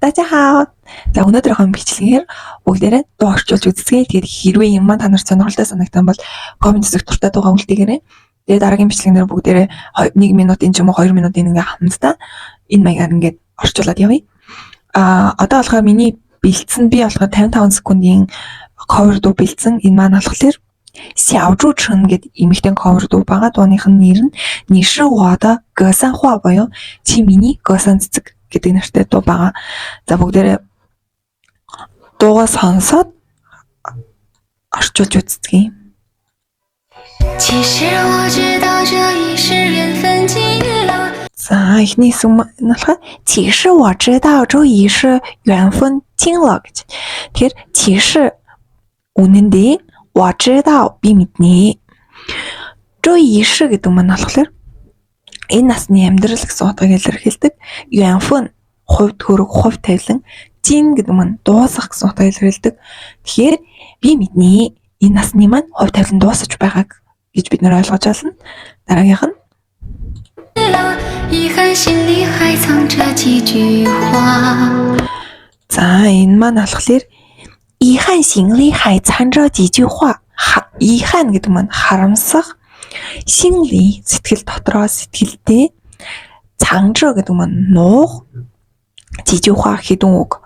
大家好. За өнөөдрийнхөө бичлэгээр бүгдээрээ дуу орчуулж үзье. Тэгээд хэрвээ юм та нарт сонирхолтой санагдсан бол комент хэсэгт дуртай дуугаа үлдээгээрэй. Тэгээд дараагийн бичлэгнэр бүгдээрээ 1 минутын ч юм уу 2 минутын ингээ хамтдаа энэ маягаар ингээ орчуулад явъя. Одоо болохоор миний бэлдсэн би болохоор 55 секундын cover дуу бэлдсэн. Энэ маань болохоор Сяожу Чэн гэдэг эмэгтэй cover дуу байгаа. Дууных нь нэр нь Ниши Вада Гэсэн Хуа буюу чи миний Гэсэн цэцэг гэдэг нэртэй дуу байгаа. За бүгдээрээ дуугаа сонсоод орчуулж үзье. 其实我知道这已是缘分尽了。 За эхний хэсэг нь болохоор 其实我知道这已是缘分尽了гэж. Тэгэхээр 其实үнэндээ 我知道би мэднэ. 这已是гэдэг нь болохоор энэ насны амьдрал гэсэн утгыг илэрхийлдэг. 缘分хувь төрөг хувь тавилан, жин гэдэг нь дуусах гэсэн утгыг илэрхийлдэг. Тэгэхээр би мэднэ. Энэ насны маань хувь тавилан дуусаж байгааг гэж бид нэр ойлгож байна. Дараагийнх нь 遗憾心里还藏着几句话。 За энэ маань болохоор 遗憾心里还藏着几句话. 遗憾гэдэг нь харамсах, 心里сэтгэл дотроо сэтгэлдээ, 藏着гэдэг нь нуух, 几句话хэдэн үг.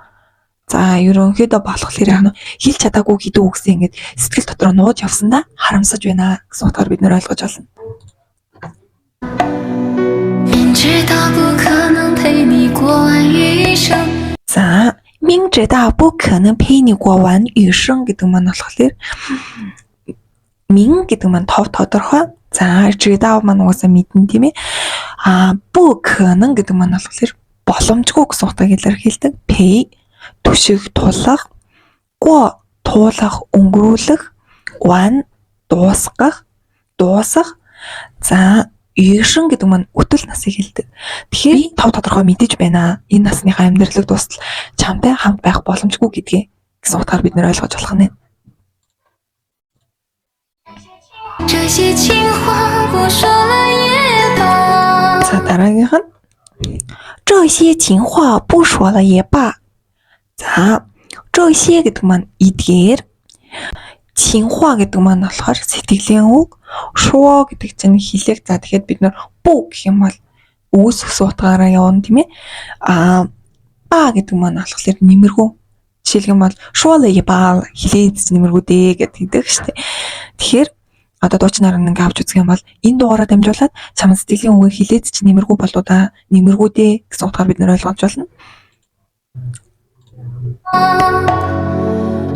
За ерөнхийдөө болохоор яг нь хэлж чадаагүй хэдэн үгсээ ингээд сэтгэл дотроо нууж явсандаа харамсаж байна гэсэн утгаар бид нэр ойлгож байна. 明知道不可能陪你过完余生。 За 明知道不可能陪你过完余生гэдэг маань болохоор 明гэдэг маань тодорхой. За 知道маань угаасаа мэднэ тийм ээ. 不可能гэдэг маань болохоор боломжгүй гэсэн утгыг илэрхийлдэг. Pay түшиг тулах, 过 туулах, өнгөрүүлэх, 完 дуусгах, дуусах. За 余生гэдэг маань өтөл насыг хэлдэг. Тэгэхээр тав тодорхой мэдэж байна. Энэ насныхаа амьдралыг дуустал чамтай хамт байх боломжгүй гэдгийг гэсэн утгаар бид нэр ойлгож болох нь. 这些情话不说了也罢。 За дараагийнх нь 这些情话不说了也罢. За 这些гэдэг маань эдгээр, 情话гэдэг маань болохоор сэтгэлийн үг, 说гэдэг чинь хэлэг. За тэгэхээр бид нэр бу гэх юм бол үгс гэсэн утгаараа явна тийм ээ. Ба гэдэг маань болохоор нэмэргүй. Жишээлх юм бол 说了也罢хэлээд нэмэргүүдээ гэдэг шүү дээ. Тэгэхээр одоо дуучнаар ингээ авч үзэх юм бол энэ дугаараа дамжуулаад чамд сэтгэлийн үгийг хэлээд чи нэмэргүй болоо да нэмэргүүдээ гэсэн утгаар бид нэр ойлгож байна.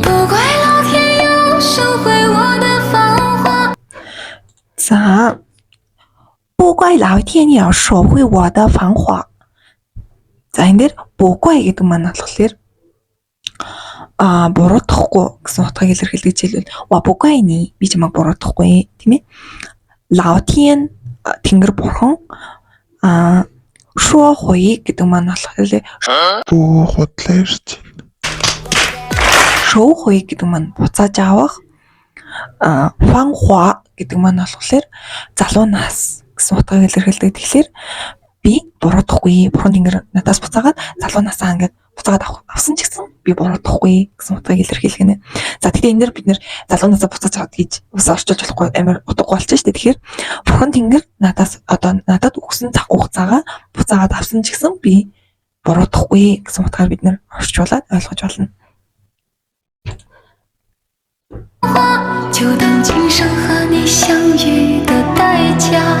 不怪老天要收回我的芳华。 За 不怪老天要收回我的芳华. За энэ дээр 不怪гэдэг маань болохоор буруутгахгүй гэсэн утгыг илэрхийлдэг жишээлбэл 我不怪你би чамайг буруутгахгүй тийм ээ. 老天тэнгэр бурхан 说回гэдэг маань болохоор бүү худлаа ирж байна. 收回гэдэг маань буцааж авах. 芳华гэдэг маань болохоор залуу нас гэсэн утгыг илэрхийлдэг. Тэгэхээр би буруутгахгүй. Бурхан тэнгэр надаас буцаагаад залуу насаа ингээд буцаагаад авсан ч гэсэн би буруутгахгүй гэсэн утгыг илэрхийлэх нэ. За тэгэхээр энэ дэр бид нэр залуу насаа буцааж авах гэж ус орчуулж болохгүй амар утгагүй болчих шүү дээ. Тэгэхээр бурхан тэнгэр надад өгсөн цаг хугацаагаа буцаагаад авсан ч гэсэн би буруутгахгүй гэсэн утгаар бид нэр орчуулад ойлгож байна. 就当今生和你相遇的代价。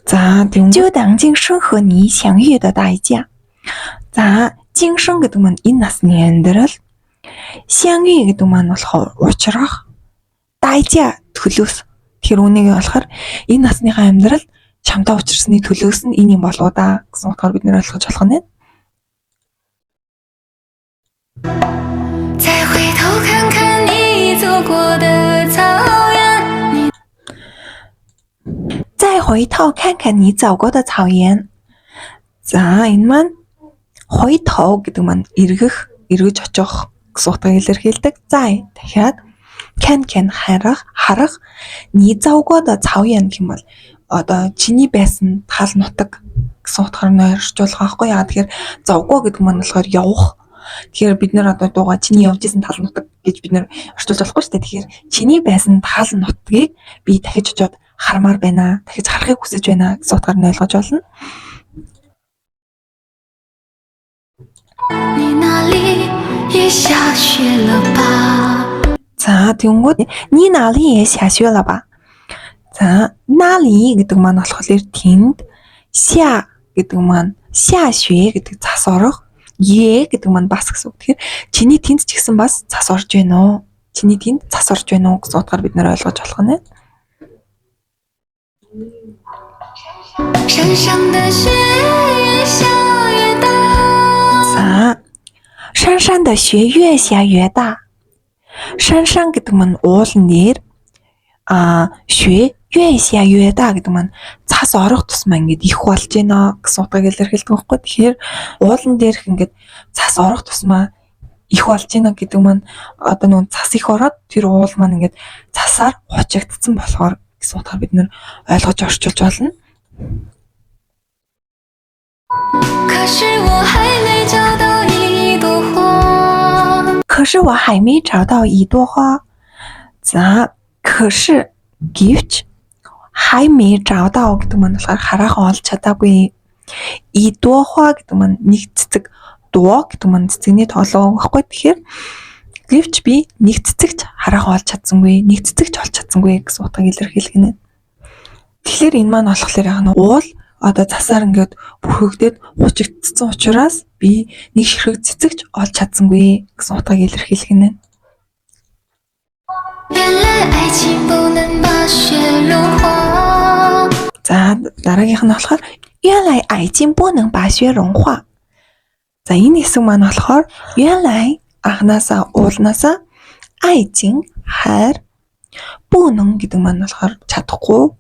За就当今生和你相遇的代价. За 今生гэдэг маань энэ насны амьдрал, 相遇гэдэг маань болохоор уулзрах, 代价төлөөс. Тэр үнийг болохоор энэ насныхаа амьдрал чамтай уулзсны төлөөс нь энэ юм болоо да гэсэн утгаар бид нэр ойлгож болох нь. 再回头看看你走过的草原。 再回头看看你走过的草原. За энэ маань 回头гэдэг маань эргэж очих гэсэн утгыг илэрхийлдэг. За дахиад can харах,你走过的草原гэх юм бол одоо чиний байсан тал нутаг гэсэн утгаар нь орчуулах байхгүй яа. Тэгэхээр завгүй гэдэг маань болохоор явах. Тэгэхээр бид нэр одоо дууга чиний явж исэн тал нутаг гэж бид нэр орчуулж болохгүй шүү дээ. Тэгэхээр чиний байсан тал нутгийг би дахиж очиод хармаар байна. Дахиж харахыг хүсэж байна гэсэн утгаар нь ойлгож болно. 你那里也下雪了吧？ За тэгэнгүүт ни наали яа шашвала ба. За наали гэдэг маань болохоор тэнд ся гэдэг маань ся швэ гэдэг цас орох. Е гэдэг маань бас гэсэн үг. Тэгэхээр чиний тэнд ч гэсэн бас цас орж байна уу? Чиний тэнд цас орж байна уу гэсэн утгаар бид нэр ойлгож болох нь. 山上的雪越下越大。 За山上的雪越下越大. 山上гэдэг маань уулан дээр雪越下越大гэдэг маань цас орох тусмаа ингээд их болж байна гэсэн утгыг илэрхийлдэг байхгүй. Тэгэхээр уулан дээрх ингээд цас орох тусмаа их болж байна гэдэг маань одоо нөгөө цас их ороод тэр уул маань ингээд цасаар хучигдсан болохоор гэсэн утгаар бид нэр ойлгож орчуулж байна. 可是我还没找到一朵花。 可是我还没找到一朵花. За, 可是 гэвч 还没找到гэдэг маань болохоор хараахан олж чадаагүй. 一朵花гэдэг маань нэг цэцэг, 朵гэдэг маань цэцэгний тоолоо байхгүй. Тэгэхээр гэвч би нэг цэцэгч хараахан олж чадсангүй, нэг цэцэгч олж чадсангүй гэсэн утгыг илэрхийлгэнэ. Тэгэхээр энэ маань болохоор яг нь уул одоо засаар ингээд бүрхэгдээд хучигдсан учраас би нэг ширхэг цэцэгч олж чадсангүй гэсэн утгыг илэрхийлгэнэ. 原来爱情不能把雪融化。 За дараагийнх нь болохоор 原来爱情不能把雪融化. За энэ хэсэг маань болохоор 原来анханасаа уулнасаа 爱情хайр 不能гэдэг маань болохоор чадахгүй.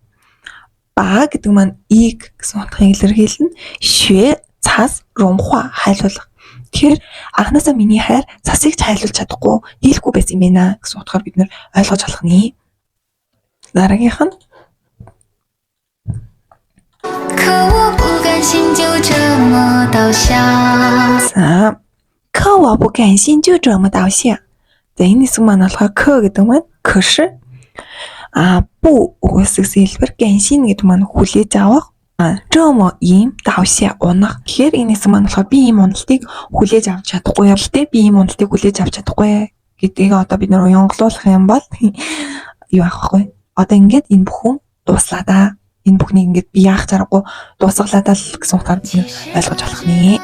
Ба гэдэг маань ийг гэсэн утгыг илэрхийлнэ. Швэ цас ромхва хайлуулах. Тэгэхээр анханасаа миний хайр цасыг хайлуулж чадахгүй, дийлэхгүй байсан юм байна гэсэн утгаар бид нэр ойлгож болох нэ. Дараагийнх нь 可我不甘心就这么倒下。 За, 可我不甘心就这么倒下. За энэ хэсэг маань болохоор к гэдэг маань кш бу үгсээс хэлбэр гэншин гэдэг маань хүлээж авах. Жомо ийм давшаа унах. Тэгэхээр энэ хэсэг маань болохоор би ийм уналтыг хүлээж авч чадахгүй юм л те. Би ийм уналтыг хүлээж авч чадахгүй гэдгийг одоо бид нэр уянгалуулах юм бол юу аахгүй. Одоо ингээд энэ бүхэн дуслаа да. Энэ бүхнийг ингээд би яах чаргагүй дуусгалаа даа л гэсэн утгаар бид ойлгож болох нэ.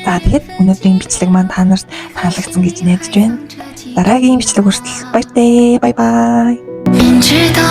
За тэгэхэд өнөөдрийн бичлэг маань та нарт таалагдсан гэж найдаж байна. Дараагийн бичлэг хүртэл баяртай. Бай бай. 明知道